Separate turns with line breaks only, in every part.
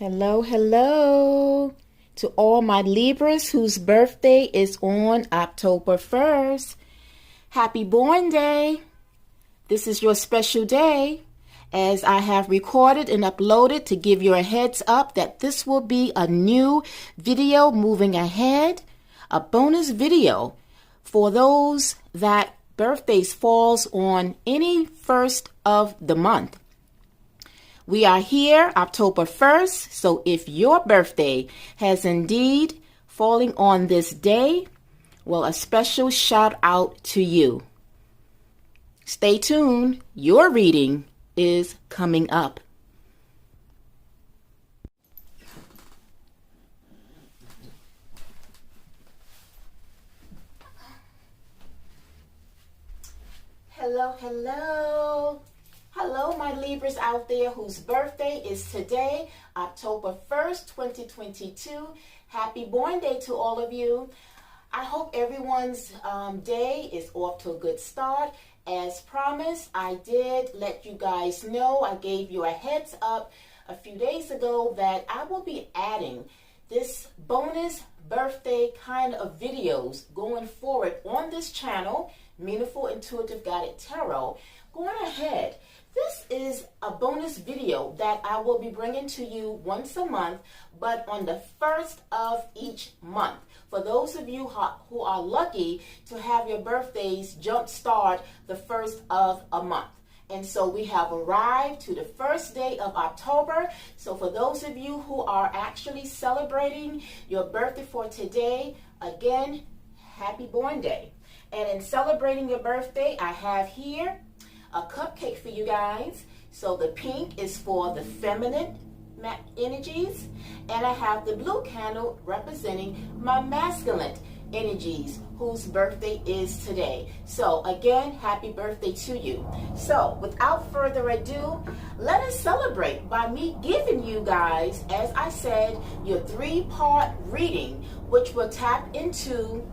Hello, hello to all my Libras whose birthday is on October 1st. Happy Bornday. This is your special day, as I have recorded and uploaded to give you a heads up that this will be a new video moving ahead, a bonus video for those that birthdays falls on any first of the month. We are here October 1st, so if your birthday has indeed fallen on this day, well, a special shout out to you. Stay tuned, your reading is coming up. Hello, hello. Hello, my Libras out there whose birthday is today, October 1st, 2022. Happy Bornday to all of you. I hope everyone's day is off to a good start. As promised, I did let you guys know, I gave you a heads up a few days ago that I will be adding this bonus birthday kind of videos going forward on this channel, Meaningful Intuitive Guided Tarot. Going ahead, this is a bonus video that I will be bringing to you once a month, but on the first of each month. For those of you who are lucky to have your birthdays jumpstart the first of a month. And so we have arrived to the first day of October. So for those of you who are actually celebrating your birthday for today, again, happy Born Day. And in celebrating your birthday, I have here a cupcake for you guys. So the pink is for the feminine energies, and I have the blue candle representing my masculine energies whose birthday is today. So again, happy birthday to you. So without further ado, let us celebrate by me giving you guys, as I said, your 3-part reading, which will tap into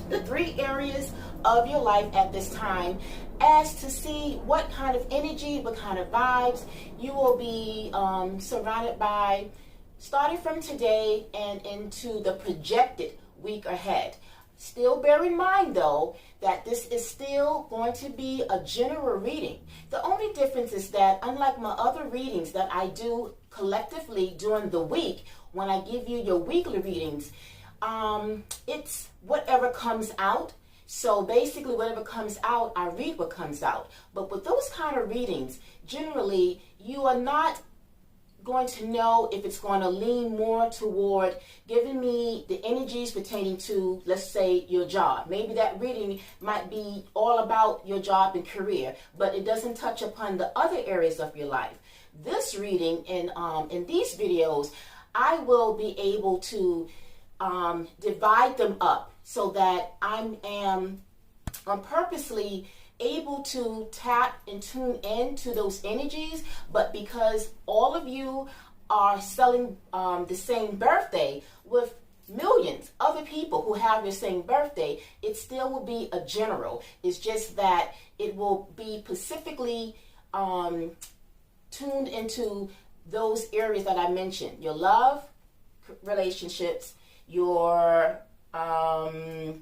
the 3 areas of your life at this time, as to see what kind of energy, what kind of vibes you will be surrounded by starting from today and into the projected week ahead. Still bear in mind though that this is still going to be a general reading. The only difference is that, unlike my other readings that I do collectively during the week, when I give you your weekly readings, it's whatever comes out. So basically, whatever comes out, I read what comes out. But with those kind of readings, generally, you are not going to know if it's going to lean more toward giving me the energies pertaining to, let's say, your job. Maybe that reading might be all about your job and career, but it doesn't touch upon the other areas of your life. This reading in these videos, I will be able to divide them up so that I'm purposely able to tap and tune in to those energies, but because all of you are selling the same birthday with millions of other people who have your same birthday, it still will be a general. It's just that it will be specifically tuned into those areas that I mentioned: your love, relationships, your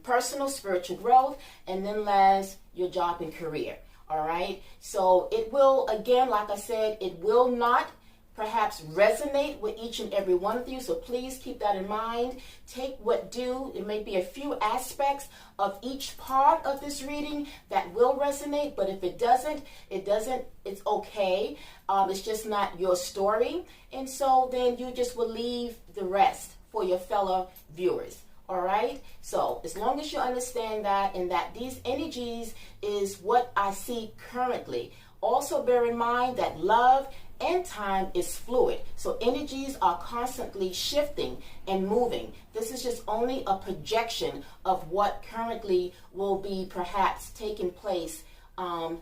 personal spiritual growth, and then last, your job and career. All right, so it will, again, like I said, it will not perhaps resonate with each and every one of you, so please keep that in mind. Take what do. It may be a few aspects of each part of this reading that will resonate, but if it doesn't, it's okay. It's just not your story, and so then you just will leave the rest for your fellow viewers. All right, so as long as you understand that, and that these energies is what I see currently. Also bear in mind that love and time is fluid, so energies are constantly shifting and moving. This is just only a projection of what currently will be perhaps taking place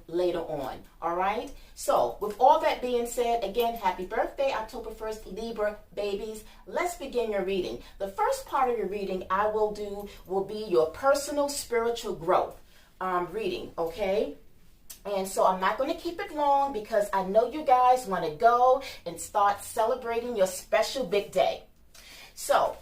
later on. All right, so with all that being said, again, happy birthday, October 1st, Libra babies. Let's begin your reading. The first part of your reading I will do will be your personal spiritual growth reading. Okay, And so I'm not going to keep it long because I know you guys want to go and start celebrating your special big day. So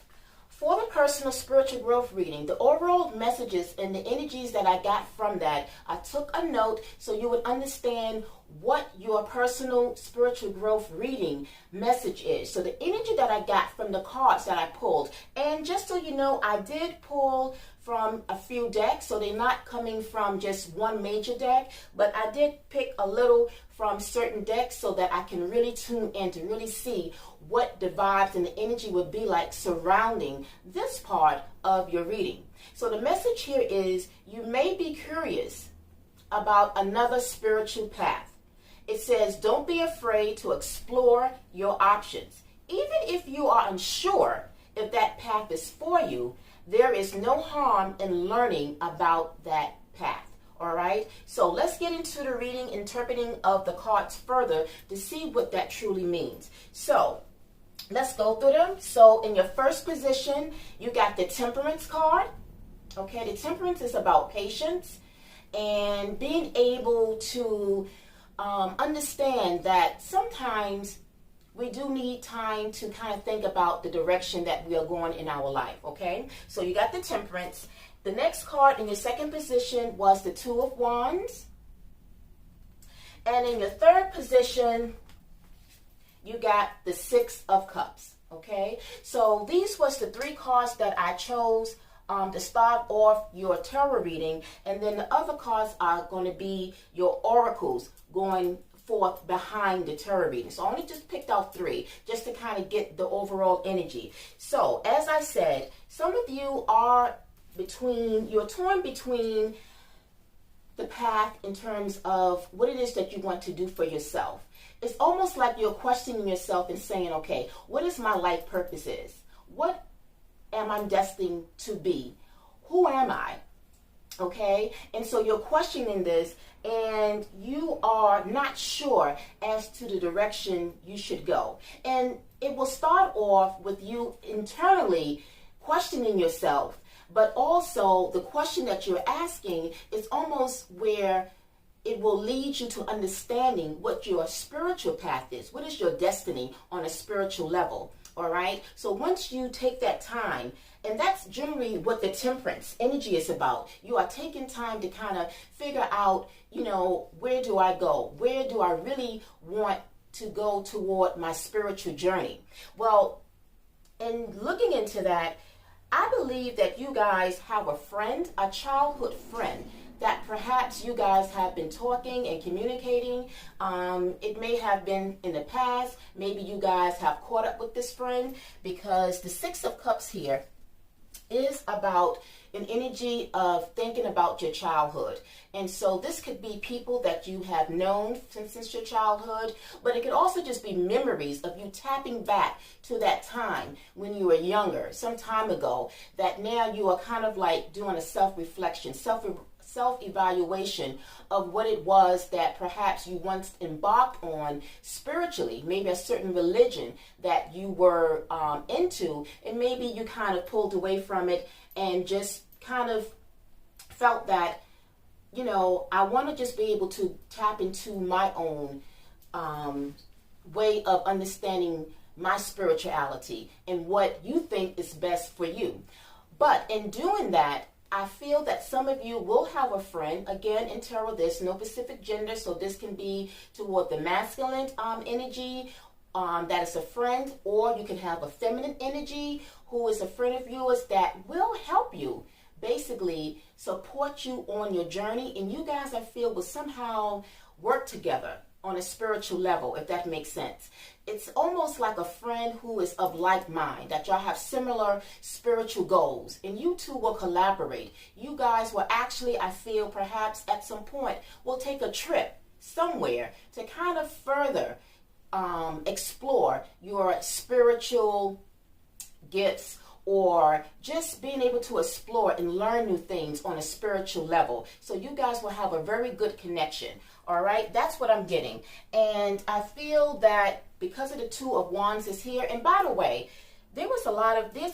for the personal spiritual growth reading, the overall messages and the energies that I got from that, I took a note so you would understand what your personal spiritual growth reading message is. So the energy that I got from the cards that I pulled, and just so you know, I did pull from a few decks, so they're not coming from just one major deck, but I did pick a little from certain decks so that I can really tune in to really see what the vibes and the energy would be like surrounding this part of your reading. So the message here is you may be curious about another spiritual path. It says, don't be afraid to explore your options. Even if you are unsure if that path is for you, there is no harm in learning about that path. All right, so let's get into the reading, interpreting of the cards further to see what that truly means. So let's go through them. So in your first position, you got the Temperance card. Okay, the Temperance is about patience and being able to understand that sometimes we do need time to kind of think about the direction that we are going in our life, okay? So you got the Temperance. The next card in your second position was the Two of Wands. And in your third position, you got the Six of Cups, okay? So these was the three cards that I chose to start off your tarot reading. And then the other cards are going to be your oracles going forth behind the tarot reading. So I only just picked out three just to kind of get the overall energy. So as I said, some of you are you're torn between the path in terms of what it is that you want to do for yourself. It's almost like you're questioning yourself and saying, okay, what is my life purpose is? What am I destined to be? Who am I? Okay, and so you're questioning this and you are not sure as to the direction you should go. And it will start off with you internally questioning yourself, but also the question that you're asking is almost where it will lead you to understanding what your spiritual path is. What is your destiny on a spiritual level? All right. So once you take that time, and that's generally what the Temperance energy is about. You are taking time to kind of figure out, where do I go? Where do I really want to go toward my spiritual journey? Well, in looking into that, I believe that you guys have a friend, a childhood friend, that perhaps you guys have been talking and communicating. It may have been in the past. Maybe you guys have caught up with this friend, because the Six of Cups here is about an energy of thinking about your childhood. And so this could be people that you have known since your childhood, but it could also just be memories of you tapping back to that time when you were younger, some time ago, that now you are kind of like doing a self-reflection, self-evaluation of what it was that perhaps you once embarked on spiritually, maybe a certain religion that you were into, and maybe you kind of pulled away from it and just kind of felt that, I want to just be able to tap into my own way of understanding my spirituality and what you think is best for you. But in doing that, I feel that some of you will have a friend. Again, in tarot, there's no specific gender, so this can be toward the masculine energy that is a friend, or you can have a feminine energy who is a friend of yours that will help you, basically support you on your journey, and you guys, I feel, will somehow work together on a spiritual level, if that makes sense. It's almost like a friend who is of like mind, that y'all have similar spiritual goals, and you two will collaborate. You guys will actually, I feel, perhaps at some point, will take a trip somewhere to kind of further explore your spiritual gifts, or just being able to explore and learn new things on a spiritual level. So you guys will have a very good connection. All right, that's what I'm getting. And I feel that because of the Two of Wands is here, and by the way, there's a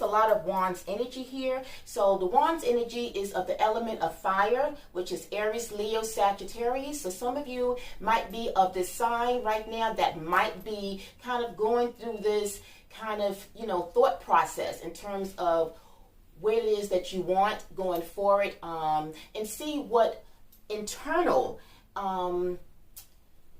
lot of Wands energy here. So the Wands energy is of the element of fire, which is Aries, Leo, Sagittarius. So some of you might be of this sign right now that might be kind of going through this kind of, thought process in terms of what it is that you want going forward, and see what internal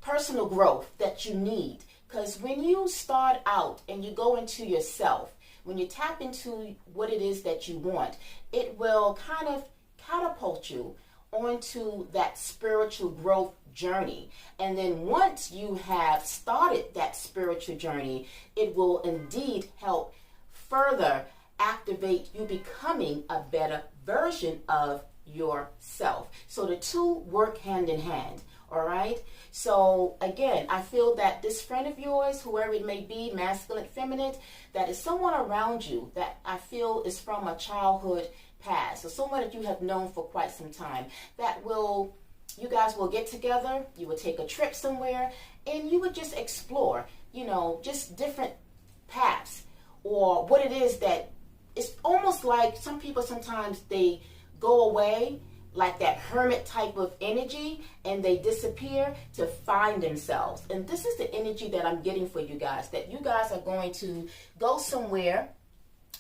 personal growth that you need. Because when you start out and you go into yourself, when you tap into what it is that you want, it will kind of catapult you onto that spiritual growth journey. And then once you have started that spiritual journey, it will indeed help further activate you becoming a better version of yourself. So the two work hand in hand. All right. So again, I feel that this friend of yours, whoever it may be, masculine, feminine, that is someone around you that I feel is from a childhood past, or someone that you have known for quite some time, you guys will get together, you will take a trip somewhere, and you would just explore, just different paths, or what it is that it's almost like some people sometimes they go away like that hermit type of energy, and they disappear to find themselves. And this is the energy that I'm getting for you guys, that you guys are going to go somewhere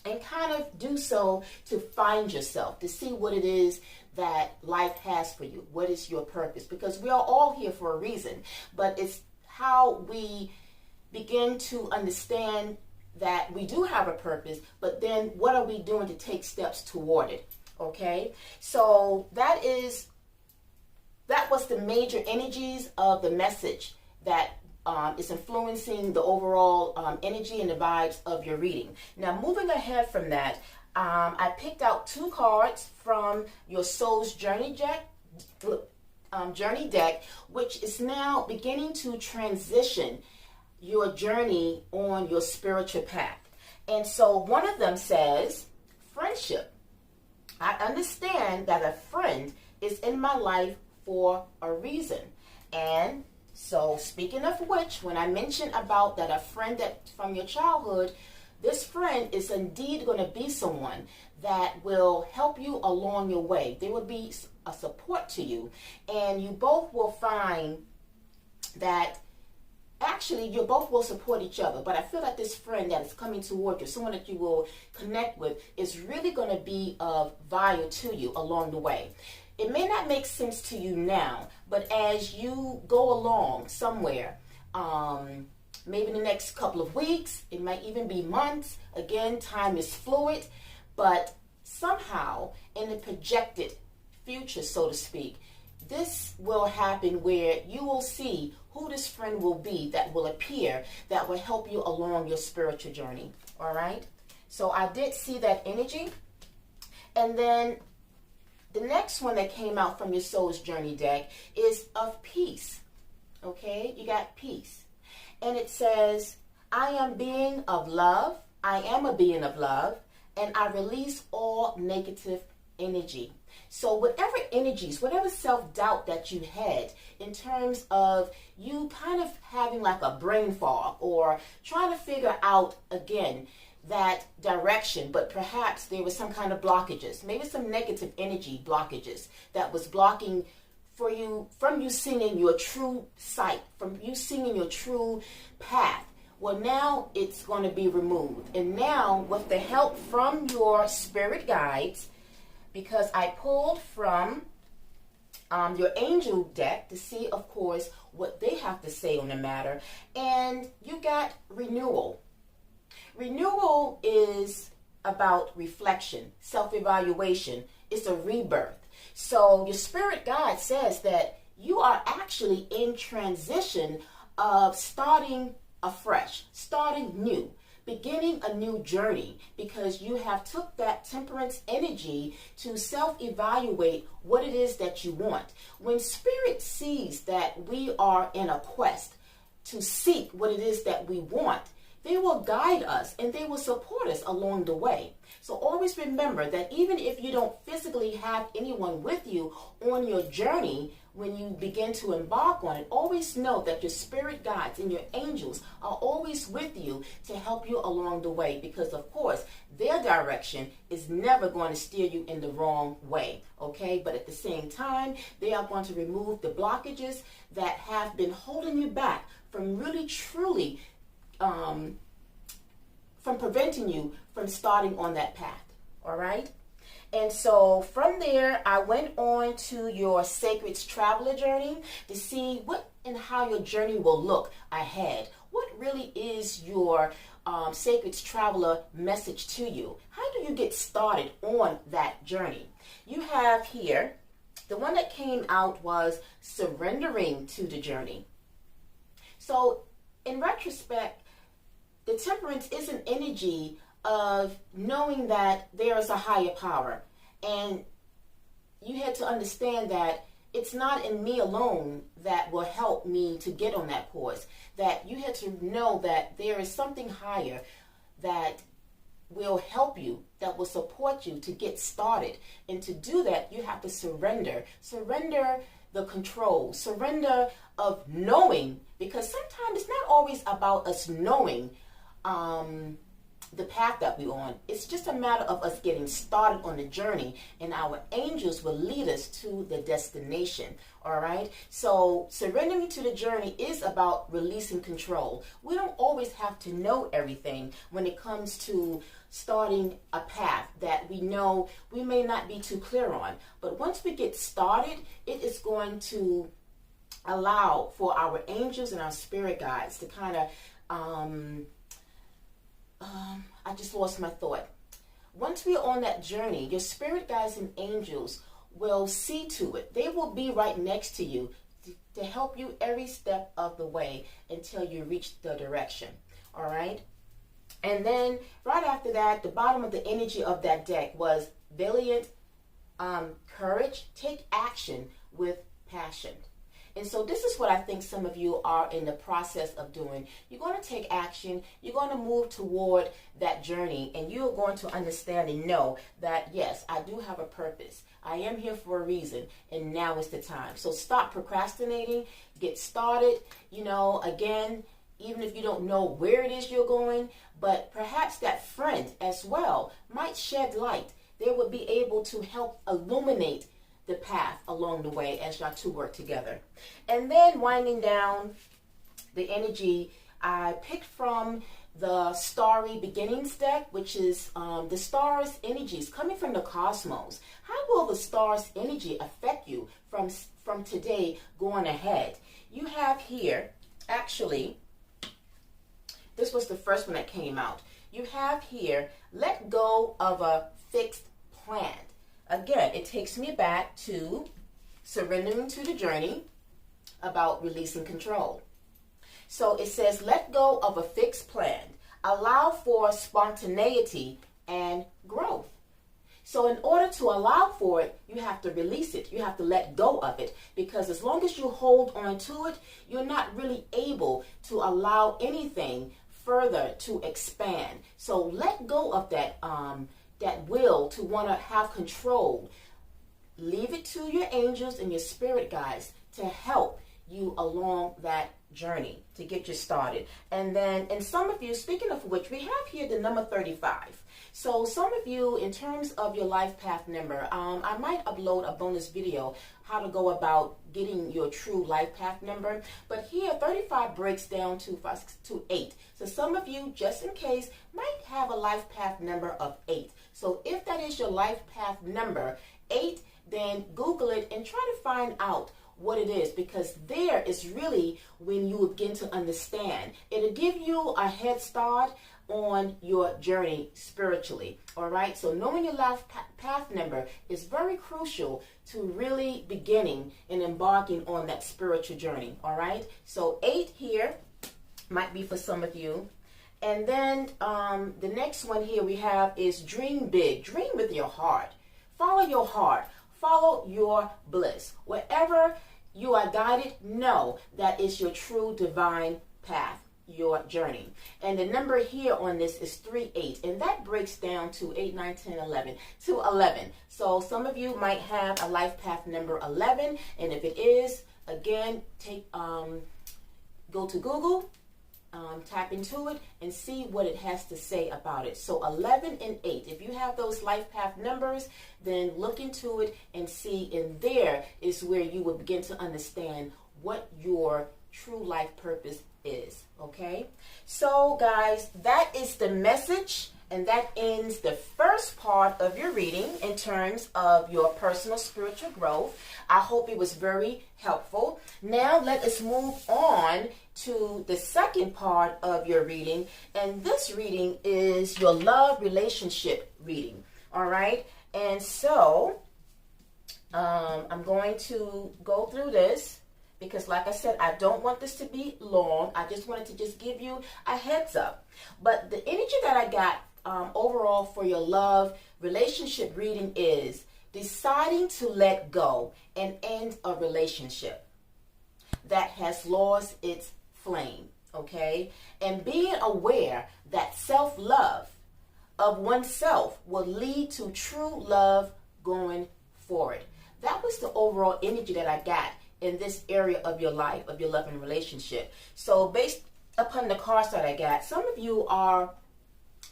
and kind of do so to find yourself, to see what it is that life has for you. What is your purpose? Because we are all here for a reason, but it's how we begin to understand that we do have a purpose, but then what are we doing to take steps toward it? Okay, so that was the major energies of the message that is influencing the overall energy and the vibes of your reading. Now, moving ahead from that, I picked out 2 cards from your Soul's Journey deck, which is now beginning to transition your journey on your spiritual path. And so one of them says, friendship. I understand that a friend is in my life for a reason. And so speaking of which, when I mentioned about that a friend that from your childhood, this friend is indeed going to be someone that will help you along your way. They will be a support to you. And you both will find that actually you both will support each other. But I feel like this friend that is coming toward you, someone that you will connect with, is really going to be of value to you along the way. It may not make sense to you now, but as you go along somewhere, maybe in the next couple of weeks, it might even be months. Again, time is fluid, but somehow in the projected future, so to speak, this will happen where you will see who this friend will be that will appear, that will help you along your spiritual journey. All right. So I did see that energy. And then the next one that came out from your Soul's Journey deck is of peace. Okay. You got peace. And it says, I am being of love. I am a being of love. And I release all negative energy. So whatever energies, whatever self-doubt that you had in terms of you kind of having like a brain fog or trying to figure out again that direction, but perhaps there was some kind of blockages, maybe some negative energy blockages that was blocking for you from you seeing your true sight, from you seeing your true path. Well, now it's going to be removed. And now with the help from your spirit guides, because I pulled from your angel deck to see, of course, what they have to say on the matter. And you got renewal. Renewal is about reflection, self-evaluation. It's a rebirth. So your spirit guide says that you are actually in transition of starting afresh, starting new, beginning a new journey, because you have took that temperance energy to self-evaluate what it is that you want. When spirit sees that we are in a quest to seek what it is that we want, they will guide us and they will support us along the way. So always remember that even if you don't physically have anyone with you on your journey, when you begin to embark on it, always know that your spirit guides and your angels are always with you to help you along the way, because of course their direction is never going to steer you in the wrong way, okay? But at the same time, they are going to remove the blockages that have been holding you back from really truly from preventing you from starting on that path, all right? And so from there, I went on to your Sacred Traveler journey to see what and how your journey will look ahead. What really is your Sacred Traveler message to you? How do you get started on that journey? You have here, the one that came out was surrendering to the journey. So in retrospect, the Temperance is an energy of knowing that there is a higher power, and you had to understand that it's not in me alone that will help me to get on that course, that you had to know that there is something higher that will help you, that will support you to get started. And to do that, you have to surrender the control, surrender of knowing, because sometimes it's not always about us knowing the path that we're on. It's just a matter of us getting started on the journey, and our angels will lead us to the destination, all right? So surrendering to the journey is about releasing control. We don't always have to know everything when it comes to starting a path that we know we may not be too clear on. But once we get started, it is going to allow for our angels and our spirit guides to kind of I just lost my thought. Once we're on that journey, your spirit guides and angels will see to it. They will be right next to you to help you every step of the way until you reach the direction. All right? And then right after that, the bottom of the energy of that deck was valiant, courage, take action with passion. And so this is what I think some of you are in the process of doing. You're going to take action. You're going to move toward that journey, and you're going to understand and know that, yes, I do have a purpose. I am here for a reason, and now is the time. So stop procrastinating. Get started. You know, again, even if you don't know where it is you're going, but perhaps that friend as well might shed light. They would be able to help illuminate the path along the way as y'all two work together. And then winding down the energy, I picked from the Starry Beginnings deck, which is the stars' energies coming from the cosmos. How will the stars' energy affect you from today going ahead? You have here, actually, this was the first one that came out. You have here, let go of a fixed plan. Again, it takes me back to surrendering to the journey, about releasing control. So it says, let go of a fixed plan. Allow for spontaneity and growth. So in order to allow for it, you have to release it. You have to let go of it. Because as long as you hold on to it, you're not really able to allow anything further to expand. So let go of that will to want to have control. Leave it to your angels and your spirit guides to help you along that journey to get you started. And then, and some of you, speaking of which, we have here the number 35. So some of you, in terms of your life path number, I might upload a bonus video how to go about getting your true life path number. But here, 35 breaks down to 8. So some of you, just in case, might have a life path number of 8. So if that is your life path number 8, then Google it and try to find out what it is, because there is really when you begin to understand. It'll give you a head start on your journey spiritually. All right, so knowing your life path number is very crucial to really beginning and embarking on that spiritual journey. All right, so 8 here might be for some of you. And then the next one here we have is dream big. Dream with your heart. Follow your heart. Follow your bliss. Wherever you are guided, know that is your true divine path. your journey. And the number here on this is 3-8, and that breaks down to 8, 9, 10, 11, to 11. So some of you might have a life path number 11, and if it is, again, go to Google, tap into it and see what it has to say about it. So 11 and 8, if you have those life path numbers, then look into it and see, in there is where you will begin to understand what your true life purpose is. Okay, so guys, that is the message, and that ends the first part of your reading in terms of your personal spiritual growth. I hope it was very helpful. Now let us move on to the second part of your reading, and this reading is your love relationship reading. All right, and so I'm going to go through this because, like I said, I don't want this to be long. I just wanted to just give you a heads up. But the energy that I got overall for your love relationship reading is deciding to let go and end a relationship that has lost its flame, okay? And being aware that self-love of oneself will lead to true love going forward. That was the overall energy that I got in this area of your life, of your love and relationship. So based upon the cards that I got, some of you are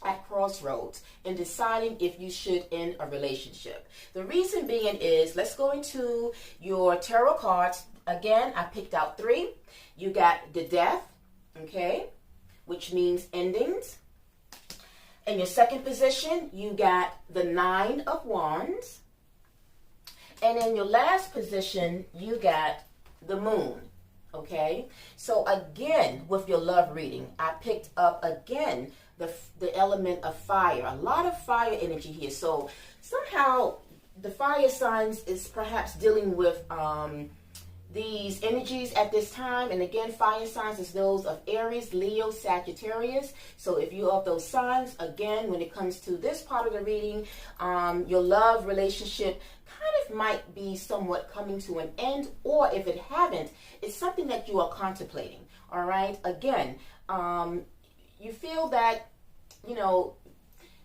at crossroads in deciding if you should end a relationship. The reason being is, let's go into your tarot cards. Again, I picked out 3. You got the Death, okay, which means endings. In your second position, you got the 9 of Wands. And in your last position, you got the Moon, okay? So again, with your love reading, I picked up again the element of fire. A lot of fire energy here. So somehow the fire signs is perhaps dealing with these energies at this time. And again, fire signs is those of Aries, Leo, Sagittarius. So if you're of those signs, again, when it comes to this part of the reading, your love relationship kind of might be somewhat coming to an end, or if it haven't, it's something that you are contemplating. All right, again, you feel that, you know,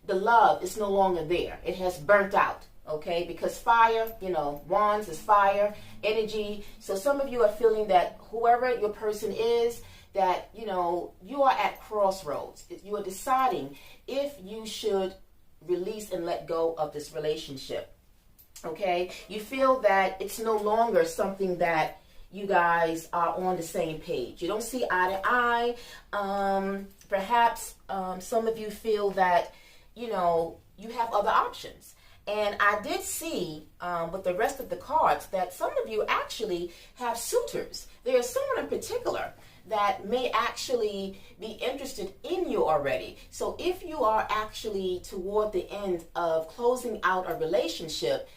the love is no longer there. It has burnt out, okay? Because fire, you know, wands is fire, energy. So some of you are feeling that whoever your person is, that, you know, you are at crossroads. You are deciding if you should release and let go of this relationship, okay? You feel that it's no longer something that you guys are on the same page. You don't see eye to eye. Perhaps some of you feel that, you know, you have other options. And I did see with the rest of the cards that some of you actually have suitors. There's someone in particular that may actually be interested in you already. So if you are actually toward the end of closing out a relationship,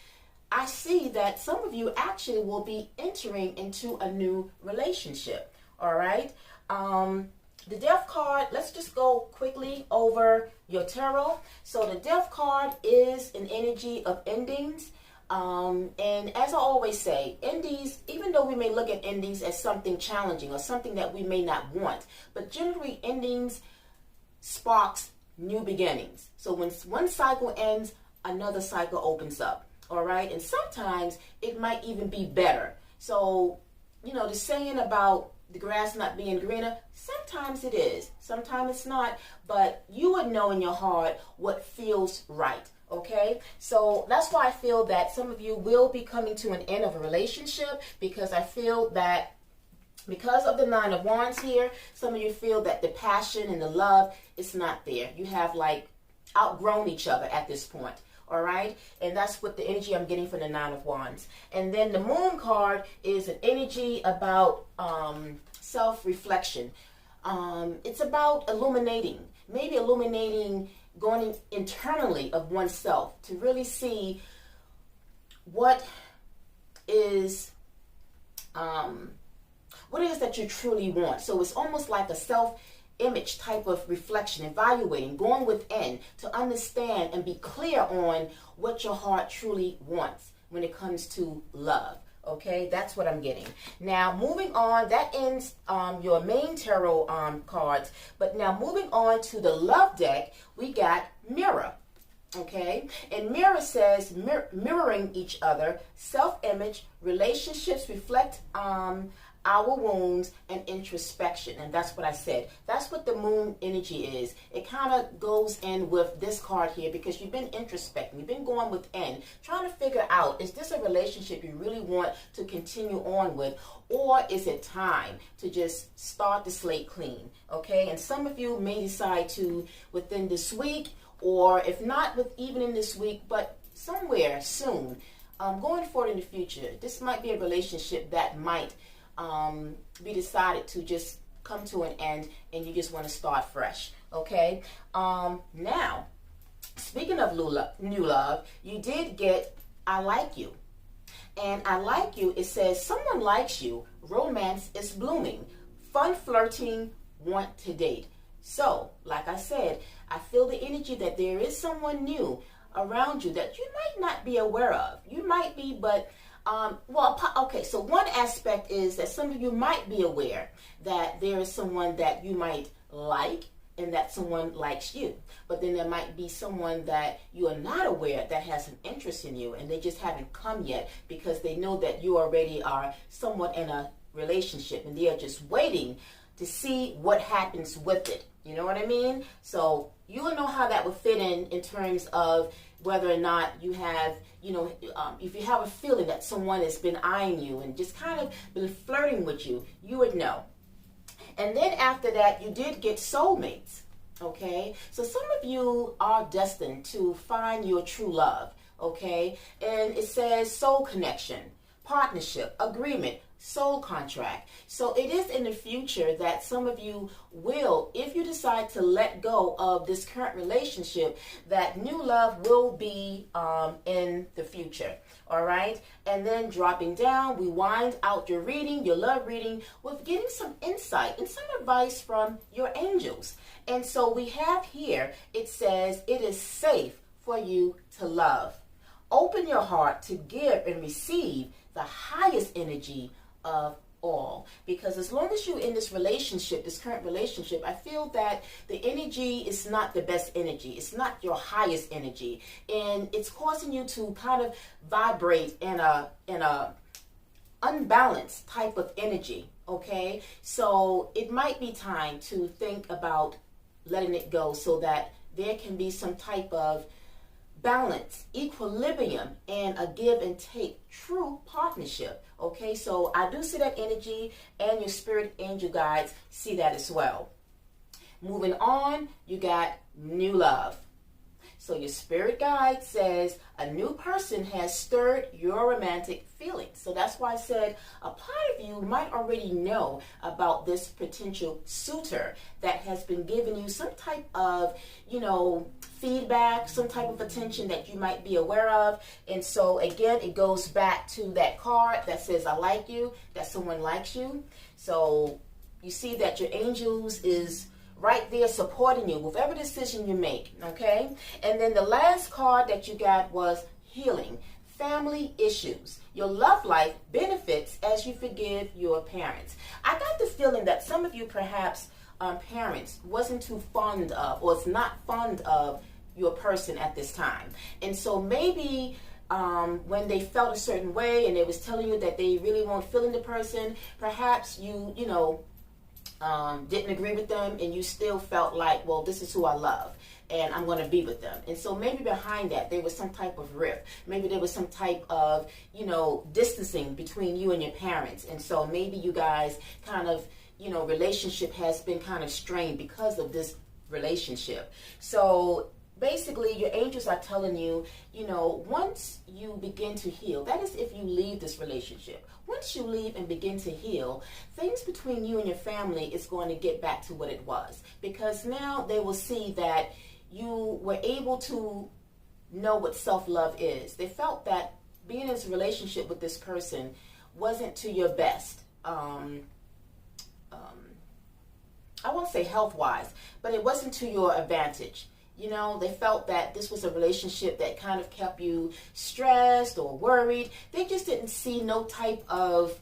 I see that some of you actually will be entering into a new relationship. All right. The Death card, let's just go quickly over your tarot. So the Death card is an energy of endings. And as I always say, endings, even though we may look at endings as something challenging or something that we may not want, but generally endings sparks new beginnings. So when one cycle ends, another cycle opens up. All right. And sometimes it might even be better. So, you know, the saying about the grass not being greener, sometimes it is, sometimes it's not, but you would know in your heart what feels right. Okay, so that's why I feel that some of you will be coming to an end of a relationship, because I feel that because of the 9 of Wands here, some of you feel that the passion and the love is not there. You have like outgrown each other at this point. All right, and that's what the energy I'm getting from the 9 of Wands. And then the Moon card is an energy about self-reflection. It's about illuminating, maybe illuminating, going internally of oneself to really see what is that you truly want. So it's almost like a self-image type of reflection, evaluating, going within to understand and be clear on what your heart truly wants when it comes to love. Okay, that's what I'm getting. Now, moving on, that ends your main tarot cards. But now moving on to the love deck, we got Mirror. Okay, and Mirror says mirroring each other, self-image, relationships reflect our wounds and introspection. And that's what I said. That's what the moon energy is. It kind of goes in with this card here because you've been introspecting. You've been going within, trying to figure out, is this a relationship you really want to continue on with? Or is it time to just start the slate clean? Okay, and some of you may decide to within this week, or if not even in this week, but somewhere soon, going forward in the future, this might be a relationship that might be decided to just come to an end, and you just want to start fresh. Okay, now speaking of new love, you did get I like you. And I like you, it says someone likes you, romance is blooming, fun flirting, want to date. So like I said, I feel the energy that there is someone new around you that you might not be aware of. You might be, but okay, so one aspect is that some of you might be aware that there is someone that you might like and that someone likes you. But then there might be someone that you are not aware that has an interest in you, and they just haven't come yet because they know that you already are somewhat in a relationship, and they are just waiting to see what happens with it. You know what I mean? So you will know how that would fit in terms of whether or not you have, if you have a feeling that someone has been eyeing you and just kind of been flirting with you, you would know. And then after that, you did get soulmates. Okay? So some of you are destined to find your true love. Okay? And it says soul connection, partnership, agreement, soul contract. So it is in the future that some of you will, if you decide to let go of this current relationship, that new love will be in the future. All right. And then dropping down, we wind out your reading, your love reading, with getting some insight and some advice from your angels. And so we have here, it says it is safe for you to love. Open your heart to give and receive the highest energy of all, because as long as you're in this relationship, this current relationship, I feel that the energy is not the best energy. It's not your highest energy, and it's causing you to kind of vibrate in a unbalanced type of energy. Okay, so it might be time to think about letting it go so that there can be some type of balance, equilibrium, and a give and take, true partnership. Okay, so I do see that energy, and your spirit angel guides see that as well. Moving on, you got new love. So your spirit guide says a new person has stirred your romantic feelings. So that's why I said a part of you might already know about this potential suitor that has been giving you some type of, feedback, some type of attention that you might be aware of. And so again, it goes back to that card that says I like you, that someone likes you. So you see that your angels is right there supporting you with every decision you make, okay? And then the last card that you got was healing, family issues. Your love life benefits as you forgive your parents. I got the feeling that some of you perhaps parents wasn't too fond of, or is not fond of your person at this time. And so maybe when they felt a certain way and they was telling you that they really weren't feeling the person, perhaps you didn't agree with them, and you still felt like, well, this is who I love and I'm going to be with them. And so maybe behind that there was some type of rift. Maybe there was some type of distancing between you and your parents. And so maybe you guys kind of relationship has been kind of strained because of this relationship. So basically your angels are telling you, once you begin to heal, that is if you leave this relationship, once you leave and begin to heal, things between you and your family is going to get back to what it was, because now they will see that you were able to know what self-love is. They felt that being in this relationship with this person wasn't to your best. I won't say health-wise, but it wasn't to your advantage. You know, they felt that this was a relationship that kind of kept you stressed or worried. They just didn't see no type of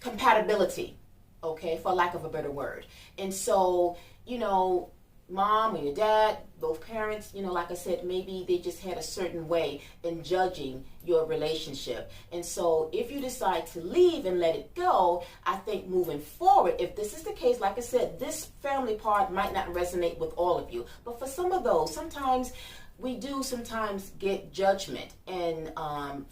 compatibility, okay, for lack of a better word. And so, you know, mom or your dad, both parents, you know, like I said, maybe they just had a certain way in judging your relationship. And so if you decide to leave and let it go, I think moving forward, if this is the case, like I said, this family part might not resonate with all of you. But for some of those, sometimes we do sometimes get judgment and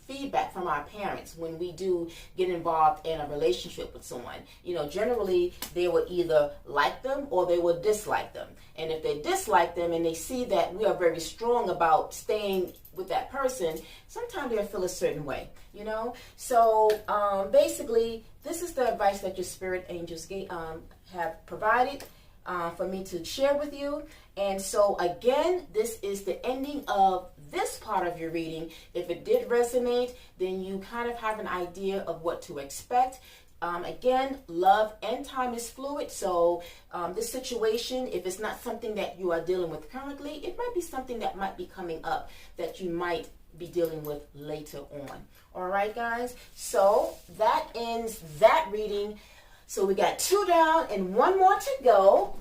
feedback from our parents when we do get involved in a relationship with someone. You know, generally they will either like them or they will dislike them. And if they dislike them and they see that we are very strong about staying with that person, sometimes they'll feel a certain way, you know. So basically, this is the advice that your spirit angels have provided for me to share with you. And so again, this is the ending of this part of your reading. If it did resonate, then you kind of have an idea of what to expect. Again, love and time is fluid. So this situation, if it's not something that you are dealing with currently, it might be something that might be coming up that you might be dealing with later on. All right, guys. So that ends that reading. So we got 2 down and 1 more to go.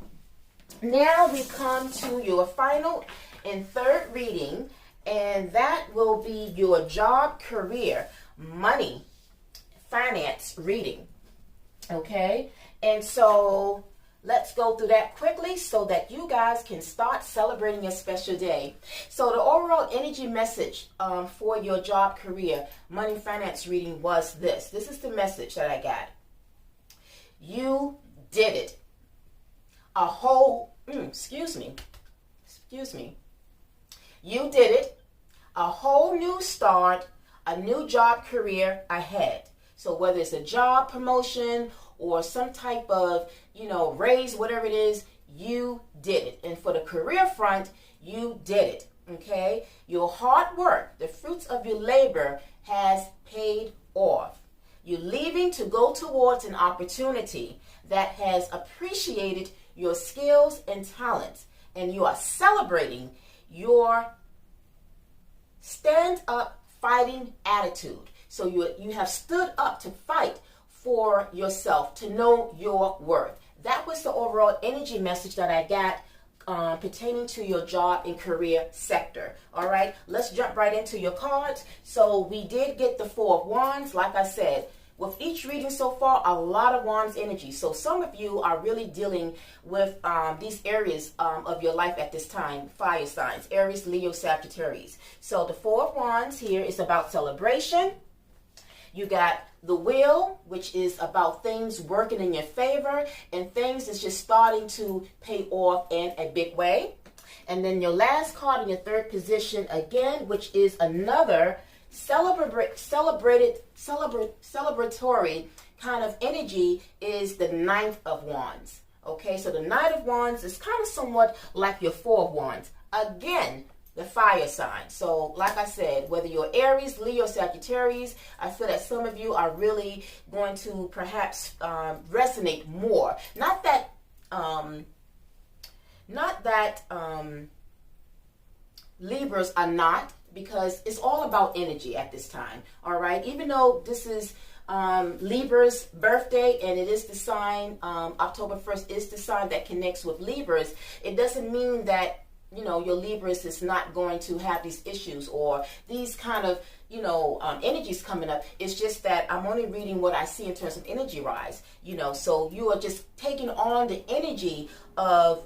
Now we come to your final and third reading, and that will be your job, career, money, finance reading. Okay? And so let's go through that quickly so that you guys can start celebrating your special day. So the overall energy message for your job, career, money, finance reading was this. This is the message that I got. You did it. A whole, excuse me. You did it. A whole new start, a new job, career ahead. So whether it's a job promotion or some type of, you know, raise, whatever it is, you did it. And for the career front, you did it. Okay? Your hard work, the fruits of your labor has paid off. You're leaving to go towards an opportunity that has appreciated your skills and talents, and you are celebrating your stand-up fighting attitude. So you have stood up to fight for yourself, to know your worth. That was the overall energy message that I got pertaining to your job and career sector. All right, let's jump right into your cards. So we did get the 4 of Wands. Like I said, with each reading so far, a lot of Wands energy. So some of you are really dealing with these areas of your life at this time. Fire signs, Aries, Leo, Sagittarius. So the 4 of Wands here is about celebration. You got the Wheel, which is about things working in your favor and things that's just starting to pay off in a big way. And then your last card in your third position again, which is another celebratory kind of energy, is the 9th of Wands. Okay, so the Knight of Wands is kind of somewhat like your 4 of Wands. Again, the fire sign. So like I said, whether you're Aries, Leo, Sagittarius, I feel that some of you are really going to perhaps resonate more. Not that Libras are not, because it's all about energy at this time. All right, even though this is Libra's birthday and it is the sign, October 1st is the sign that connects with Libras, it doesn't mean that, you know, your Libras is not going to have these issues or these kind of, you know, energies coming up. It's just that I'm only reading what I see in terms of energy rise, you know, so you are just taking on the energy of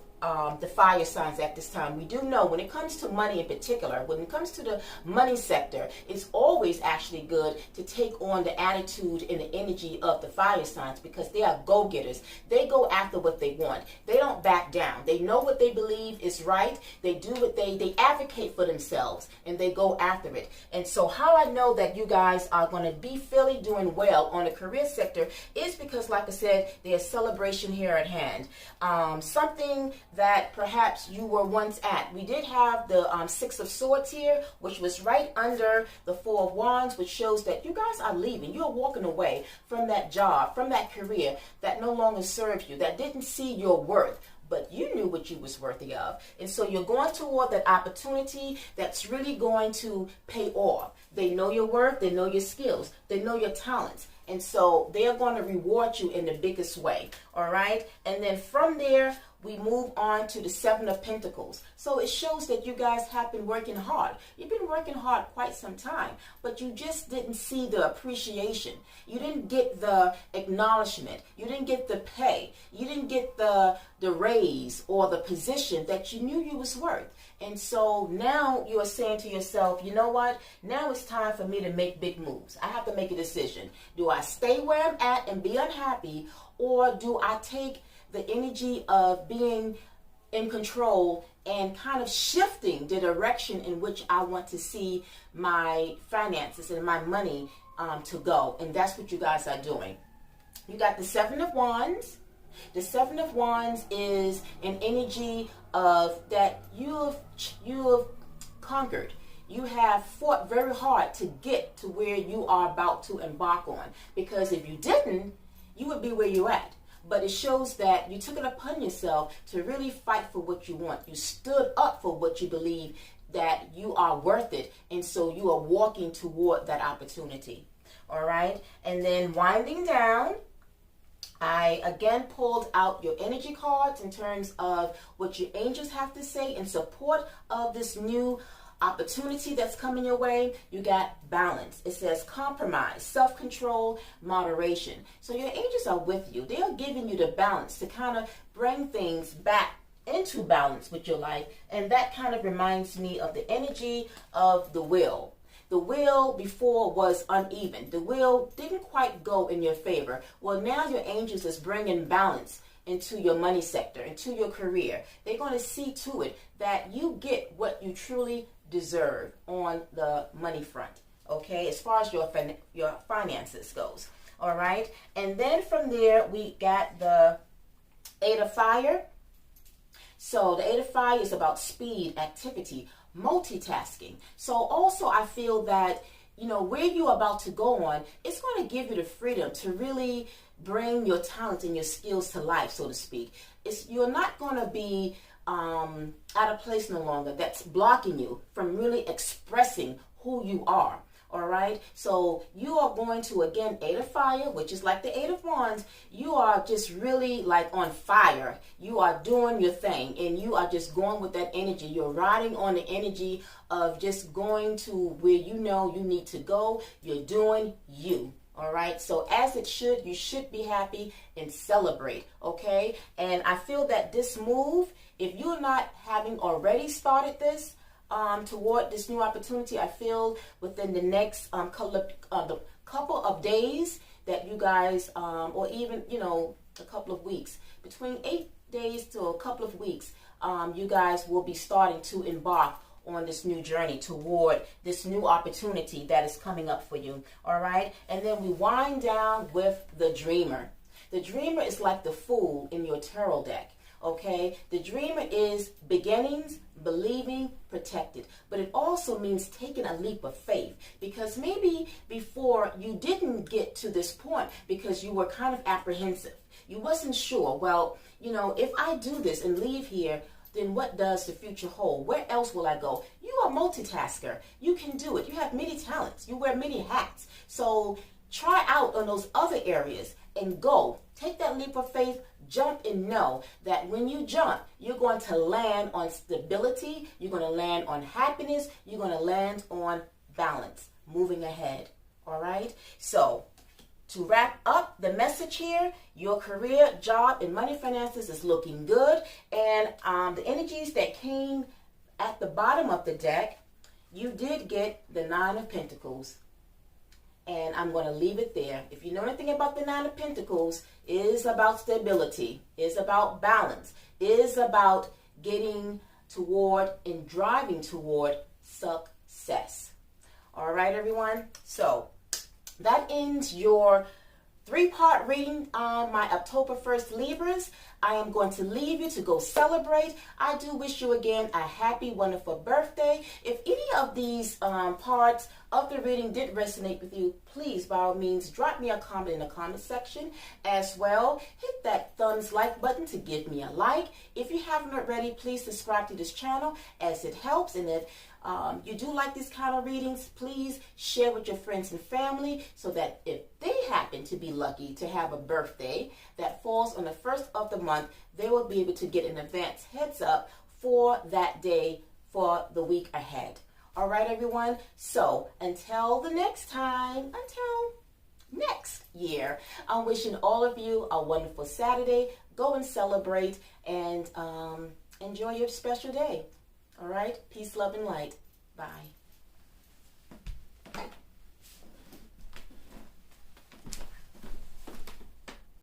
the fire signs at this time. We do know when it comes to money in particular, when it comes to the money sector, it's always actually good to take on the attitude and the energy of the fire signs, because they are go-getters. They go after what they want. They don't back down. They know what they believe is right. They do what they advocate for themselves, and they go after it. And so how I know that you guys are going to be fairly doing well on the career sector is because, like I said, there's celebration here at hand. Something that perhaps you were once at. We did have the 6 of Swords here, which was right under the 4 of Wands, which shows that you guys are leaving. You're walking away from that job, from that career that no longer serves you, that didn't see your worth. but you knew what you was worthy of. And so you're going toward that opportunity that's really going to pay off. They know your worth, they know your skills, they know your talents. And so they're going to reward you in the biggest way. All right. And then from there, we move on to the Seven of Pentacles. So it shows that you guys have been working hard. You've been working hard quite some time, but you just didn't see the appreciation. You didn't get the acknowledgement. You didn't get the pay. You didn't get the raise or the position that you knew you was worth. And so now you are saying to yourself, you know what? Now it's time for me to make big moves. I have to make a decision. Do I stay where I'm at and be unhappy, or do I take the energy of being in control and kind of shifting the direction in which I want to see my finances and my money to go? And that's what you guys are doing. You got the Seven of Wands. The Seven of Wands is an energy of that you have conquered. You have fought very hard to get to where you are about to embark on. Because if you didn't, you would be where you're at. But it shows that you took it upon yourself to really fight for what you want. You stood up for what you believe that you are worth it. And so you are walking toward that opportunity. All right. And then winding down, I again pulled out your energy cards in terms of what your angels have to say in support of this new opportunity that's coming your way. You got balance. It says compromise, self-control, moderation. So your angels are with you. They are giving you the balance to kind of bring things back into balance with your life. And that kind of reminds me of the energy of the wheel. The wheel before was uneven. The wheel didn't quite go in your favor. Well, now your angels is bringing balance into your money sector, into your career. They're going to see to it that you get what you truly deserve on the money front, okay, as far as your finances goes. All right. And then from there, we got the Eight of Fire. So the Eight of Fire is about speed, activity, multitasking. So also I feel that, you know, where you're about to go on, it's going to give you the freedom to really bring your talents and your skills to life, so to speak. You're not going to be at a place no longer that's blocking you from really expressing who you are. All right. So you are going to, again, Eight of Fire, which is like the Eight of Wands. You are just really like on fire. You are doing your thing and you are just going with that energy. You're riding on the energy of just going to where you know you need to go. You're doing you. All right. So as it should, you should be happy and celebrate. OK. And I feel that this move, if you're not having already started this, toward this new opportunity, I feel within the next couple of days that you guys, or even, you know, a couple of weeks, between 8 days to a couple of weeks, you guys will be starting to embark on this new journey toward this new opportunity that is coming up for you. All right. And then we wind down with the Dreamer. The Dreamer is like the Fool in your tarot deck. Okay, the Dreamer is beginnings, believing, protected. But it also means taking a leap of faith, because maybe before you didn't get to this point because you were kind of apprehensive. You wasn't sure, well, you know, if I do this and leave here, then what does the future hold? Where else will I go? You are a multitasker. You can do it. You have many talents. You wear many hats. So try out on those other areas and go. Take that leap of faith. Jump and know that when you jump, you're going to land on stability. You're going to land on happiness. You're going to land on balance, moving ahead. All right. So to wrap up the message here, your career, job, and money finances is looking good. And the energies that came at the bottom of the deck, you did get the Nine of Pentacles. And I'm going to leave it there. If you know anything about the Nine of Pentacles, it is about stability. It's about balance. It is about getting toward and driving toward success. All right, everyone. So that ends your 3-part reading on my October 1st Libras. I am going to leave you to go celebrate. I do wish you again a happy, wonderful birthday. If any of these parts of the reading did resonate with you, please, by all means, drop me a comment in the comment section as well. Hit that thumbs like button to give me a like. If you haven't already, please subscribe to this channel as it helps. And if you do like these kind of readings, please share with your friends and family so that if they happen to be lucky to have a birthday that falls on the first of the month, they will be able to get an advance heads up for that day for the week ahead. All right, everyone. So until the next time, until next year, I'm wishing all of you a wonderful Saturday. Go and celebrate and enjoy your special day. All right. Peace, love, and light. Bye.